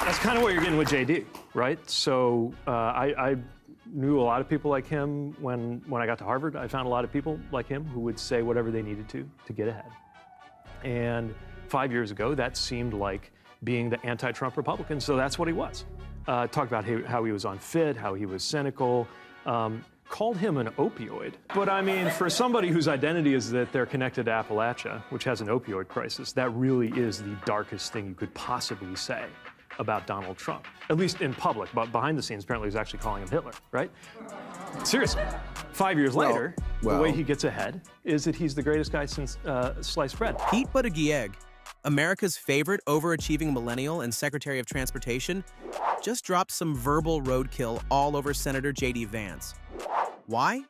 That's kind of what you're getting with JD, right? So I knew a lot of people like him when I got to Harvard. I found a lot of people like him who would say whatever they needed to get ahead. And 5 years ago, that seemed like being the anti-Trump Republican, so that's what he was. Talked about how he was unfit, how he was cynical, called him an opioid. But I mean, for somebody whose identity is that they're connected to Appalachia, which has an opioid crisis, that really is the darkest thing you could possibly say about Donald Trump, at least in public. But behind the scenes, apparently he's actually calling him Hitler, right? Seriously. 5 years later, the way he gets ahead is that he's the greatest guy since sliced bread. Pete Buttigieg, America's favorite overachieving millennial and Secretary of Transportation, just dropped some verbal roadkill all over Senator JD Vance. Why?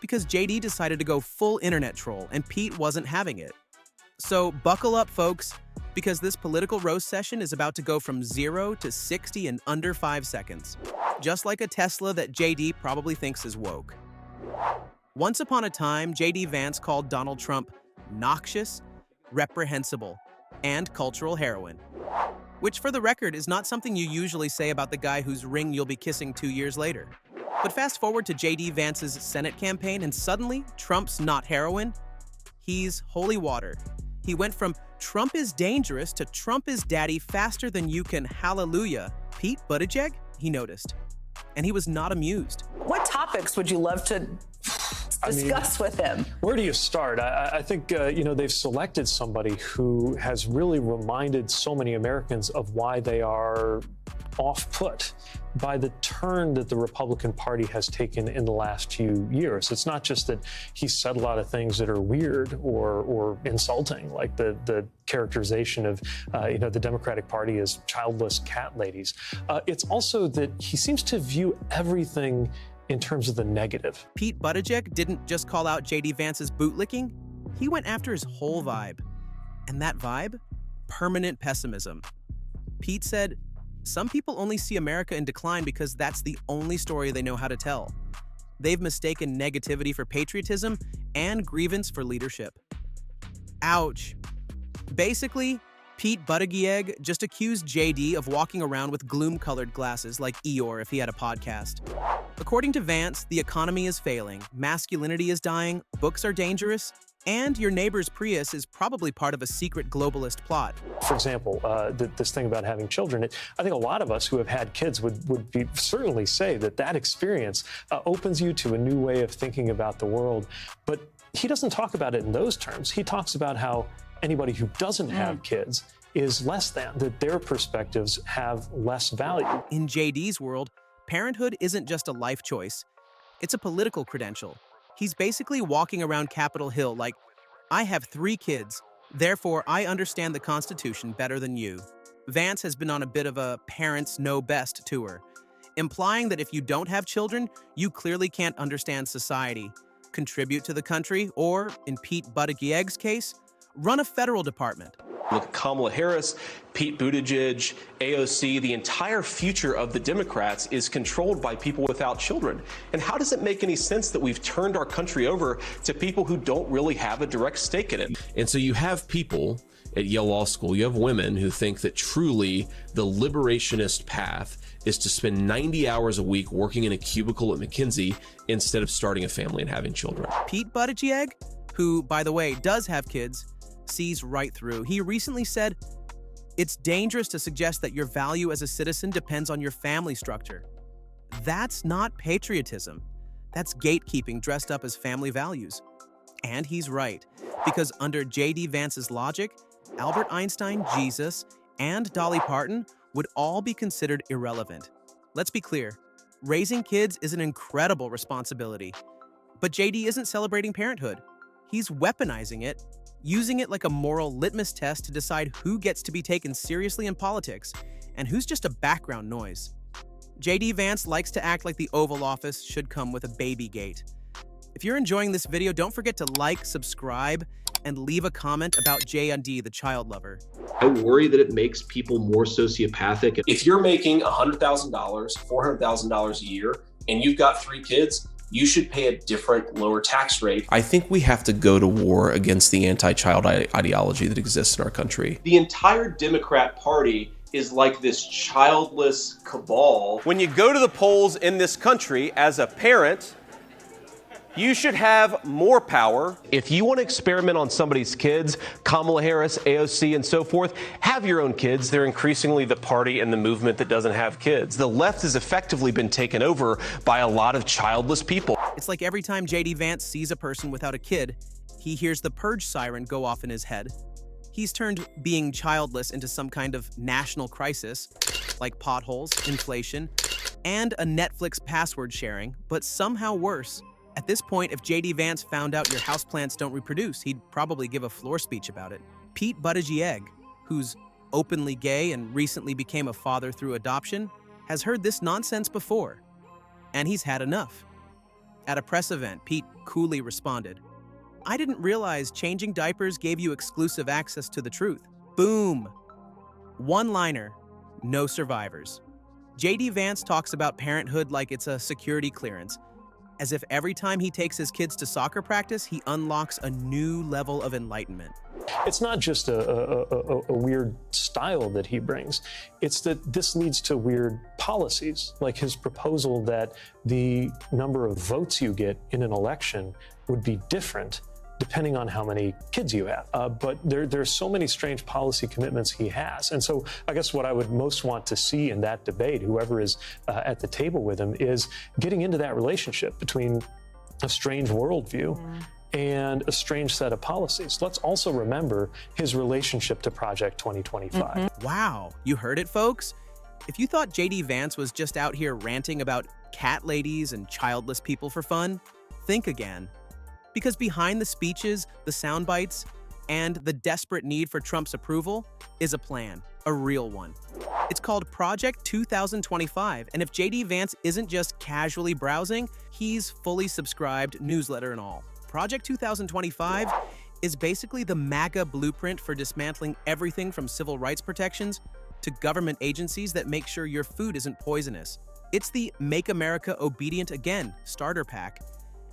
Because JD decided to go full internet troll, and Pete wasn't having it. So buckle up, folks, because this political roast session is about to go from 0 to 60 in under 5 seconds, just like a Tesla that JD probably thinks is woke. Once upon a time, JD Vance called Donald Trump noxious, reprehensible, and cultural heroin, which for the record is not something you usually say about the guy whose ring you'll be kissing 2 years later. But fast forward to JD Vance's Senate campaign, and suddenly Trump's not heroin, he's holy water. He went from Trump is dangerous to Trump is daddy faster than you can hallelujah. Pete Buttigieg, he noticed, and he was not amused. What topics would you love to discuss with him? Where do you start? I think, they've selected somebody who has really reminded so many Americans of why they are off-put by the turn that the Republican Party has taken in the last few years. It's not just that he said a lot of things that are weird or insulting, like the characterization of the Democratic Party as childless cat ladies. It's also that he seems to view everything in terms of the negative. Pete Buttigieg didn't just call out JD Vance's bootlicking, he went after his whole vibe. And that vibe? Permanent pessimism. Pete said, some people only see America in decline because that's the only story they know how to tell. They've mistaken negativity for patriotism and grievance for leadership. Ouch. Basically, Pete Buttigieg just accused JD of walking around with gloom-colored glasses like Eeyore if he had a podcast. According to Vance, the economy is failing, masculinity is dying, books are dangerous, and your neighbor's Prius is probably part of a secret globalist plot. For example, this thing about having children, I think a lot of us who have had kids would certainly say that experience opens you to a new way of thinking about the world. But he doesn't talk about it in those terms. He talks about how anybody who doesn't have kids is less than, that their perspectives have less value. In JD's world, parenthood isn't just a life choice, it's a political credential. He's basically walking around Capitol Hill like, I have 3 kids, therefore I understand the Constitution better than you. Vance has been on a bit of a parents know best tour, implying that if you don't have children, you clearly can't understand society, contribute to the country, or, in Pete Buttigieg's case, run a federal department. Look at Kamala Harris, Pete Buttigieg, AOC, the entire future of the Democrats is controlled by people without children. And how does it make any sense that we've turned our country over to people who don't really have a direct stake in it? And so you have people at Yale Law School, you have women who think that truly the liberationist path is to spend 90 hours a week working in a cubicle at McKinsey instead of starting a family and having children. Pete Buttigieg, who, by the way, does have kids, sees right through. He recently said, it's dangerous to suggest that your value as a citizen depends on your family structure. That's not patriotism. That's gatekeeping dressed up as family values. And he's right, because under JD Vance's logic, Albert Einstein, Jesus, and Dolly Parton would all be considered irrelevant. Let's be clear, raising kids is an incredible responsibility. But JD isn't celebrating parenthood. He's weaponizing it, using it like a moral litmus test to decide who gets to be taken seriously in politics and who's just a background noise. JD Vance likes to act like the Oval Office should come with a baby gate. If you're enjoying this video, don't forget to like, subscribe, and leave a comment about JD, the child lover. I worry that it makes people more sociopathic. If you're making $100,000, $400,000 a year, and you've got 3 kids, you should pay a different, lower tax rate. I think we have to go to war against the anti-child ideology that exists in our country. The entire Democrat Party is like this childless cabal. When you go to the polls in this country as a parent, you should have more power. If you want to experiment on somebody's kids, Kamala Harris, AOC, and so forth, have your own kids. They're increasingly the party and the movement that doesn't have kids. The left has effectively been taken over by a lot of childless people. It's like every time JD Vance sees a person without a kid, he hears the purge siren go off in his head. He's turned being childless into some kind of national crisis, like potholes, inflation, and a Netflix password sharing, but somehow worse. At this point, if JD Vance found out your houseplants don't reproduce, he'd probably give a floor speech about it. Pete Buttigieg, who's openly gay and recently became a father through adoption, has heard this nonsense before, and he's had enough. At a press event, Pete coolly responded, "I didn't realize changing diapers gave you exclusive access to the truth." Boom. One-liner, no survivors. JD Vance talks about parenthood like it's a security clearance, as if every time he takes his kids to soccer practice, he unlocks a new level of enlightenment. It's not just a weird style that he brings. It's that this leads to weird policies, like his proposal that the number of votes you get in an election would be different depending on how many kids you have. But there's so many strange policy commitments he has. And so I guess what I would most want to see in that debate, whoever is at the table with him, is getting into that relationship between a strange worldview and a strange set of policies. Let's also remember his relationship to Project 2025. Wow, you heard it, folks? If you thought JD Vance was just out here ranting about cat ladies and childless people for fun, think again. Because behind the speeches, the sound bites, and the desperate need for Trump's approval is a plan, a real one. It's called Project 2025, and if JD Vance isn't just casually browsing, he's fully subscribed, newsletter and all. Project 2025 is basically the MAGA blueprint for dismantling everything from civil rights protections to government agencies that make sure your food isn't poisonous. It's the Make America Obedient Again starter pack.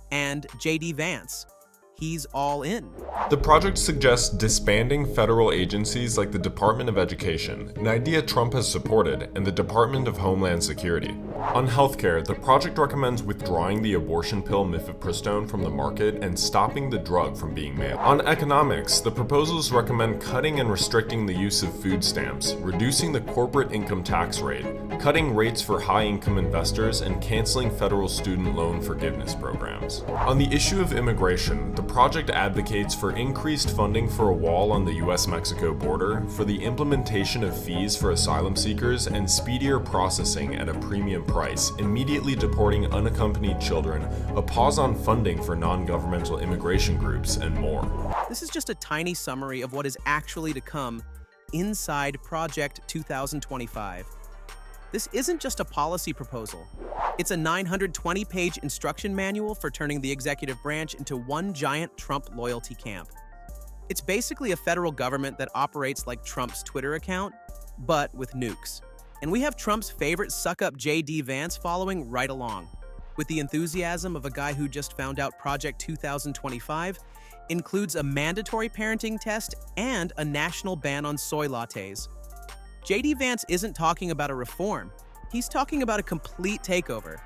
And JD Vance, he's all in. The project suggests disbanding federal agencies like the Department of Education, an idea Trump has supported, and the Department of Homeland Security. On healthcare, the project recommends withdrawing the abortion pill mifepristone from the market and stopping the drug from being mailed. On economics, the proposals recommend cutting and restricting the use of food stamps, reducing the corporate income tax rate, cutting rates for high-income investors, and canceling federal student loan forgiveness programs. On the issue of immigration, the project advocates for increased funding for a wall on the US-Mexico border, for the implementation of fees for asylum seekers, and speedier processing at a premium price, immediately deporting unaccompanied children, a pause on funding for non-governmental immigration groups, and more. This is just a tiny summary of what is actually to come inside Project 2025. This isn't just a policy proposal. It's a 920-page instruction manual for turning the executive branch into one giant Trump loyalty camp. It's basically a federal government that operates like Trump's Twitter account, but with nukes. And we have Trump's favorite suck-up JD Vance following right along, with the enthusiasm of a guy who just found out Project 2025 includes a mandatory parenting test and a national ban on soy lattes. JD Vance isn't talking about a reform. He's talking about a complete takeover.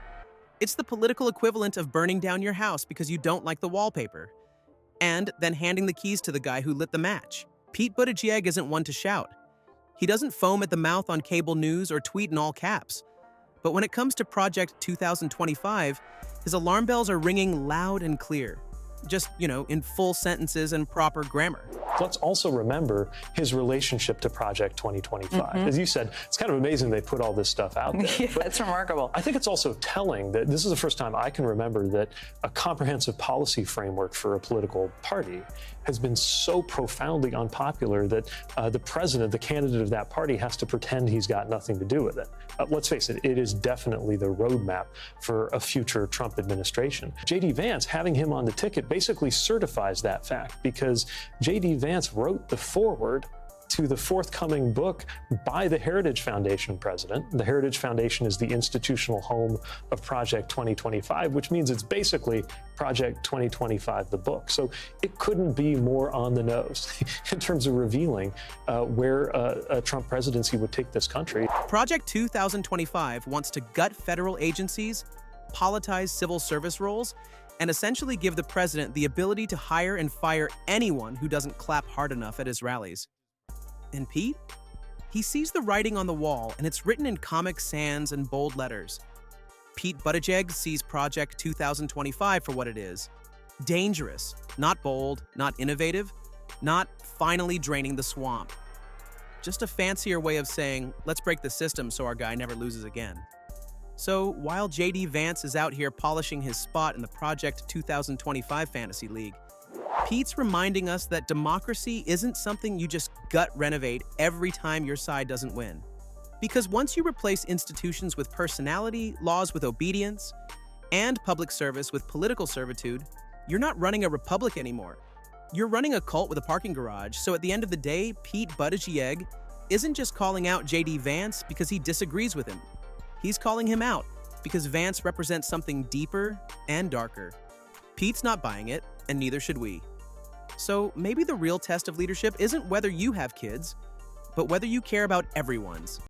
It's the political equivalent of burning down your house because you don't like the wallpaper, and then handing the keys to the guy who lit the match. Pete Buttigieg isn't one to shout. He doesn't foam at the mouth on cable news or tweet in all caps. But when it comes to Project 2025, his alarm bells are ringing loud and clear. Just, in full sentences and proper grammar. Let's also remember his relationship to Project 2025. As you said, it's kind of amazing they put all this stuff out there. Yeah, it's remarkable. I think it's also telling that this is the first time I can remember that a comprehensive policy framework for a political party has been so profoundly unpopular that the president, the candidate of that party, has to pretend he's got nothing to do with it. Let's face it, it is definitely the roadmap for a future Trump administration. JD Vance, having him on the ticket, basically certifies that fact because JD Vance wrote the foreword to the forthcoming book by the Heritage Foundation president. The Heritage Foundation is the institutional home of Project 2025, which means it's basically Project 2025, the book. So it couldn't be more on the nose in terms of revealing where a Trump presidency would take this country. Project 2025 wants to gut federal agencies, politize civil service roles, and essentially give the president the ability to hire and fire anyone who doesn't clap hard enough at his rallies. And Pete? He sees the writing on the wall, and it's written in Comic Sans and bold letters. Pete Buttigieg sees Project 2025 for what it is. Dangerous, not bold, not innovative, not finally draining the swamp. Just a fancier way of saying, let's break the system so our guy never loses again. So while JD Vance is out here polishing his spot in the Project 2025 Fantasy League, Pete's reminding us that democracy isn't something you just gut renovate every time your side doesn't win. Because once you replace institutions with personality, laws with obedience, and public service with political servitude, you're not running a republic anymore. You're running a cult with a parking garage, so at the end of the day, Pete Buttigieg isn't just calling out JD Vance because he disagrees with him. He's calling him out because Vance represents something deeper and darker. Pete's not buying it, and neither should we. So maybe the real test of leadership isn't whether you have kids, but whether you care about everyone's.